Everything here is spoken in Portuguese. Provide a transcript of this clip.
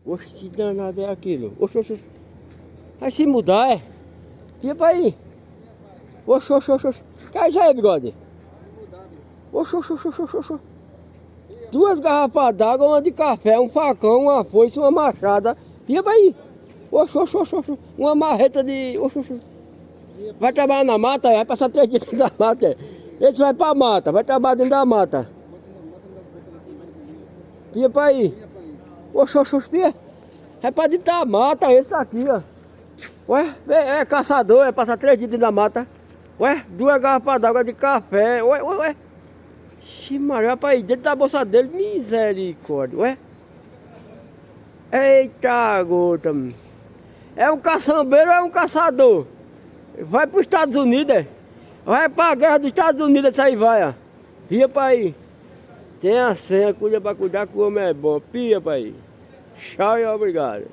Oxe, que danado é aquilo? Oxe, oxe, oxe. Vai se mudar, é? Ia pra aí. Oxe, oxe, oxe, oxe. Que é isso aí, bigode? Oxe, oxe, oxe, oxe, oxe, oxe. Duas garrafas d'água, uma de café, um facão, uma foice, uma machada. Ia pra aí. Oxe, oxe, oxe, oxe. Uma marreta de... Oxe, oxe. Vai trabalhar na mata, vai passar 3 dias dentro da mata. Esse vai pra mata, vai trabalhar dentro da mata. Ia pra aí. Oxe, oxe, oxe, pia. É pra dentro da mata esse aqui, ó. Ué, é caçador, é passar 3 dias dentro da mata. Ué, 2 garrafas d'água de café. Ué, ué, ué. Ixi, Maria, rapaz, dentro da bolsa dele, misericórdia. Ué. Eita, gota. É um caçambeiro ou é um caçador? Vai pros Estados Unidos, é? Vai pra guerra dos Estados Unidos, isso aí vai, ó. Pia pra aí. Tem a senha, cuida pra cuidar que o homem é bom. Pia pra aí. Tchau e obrigado.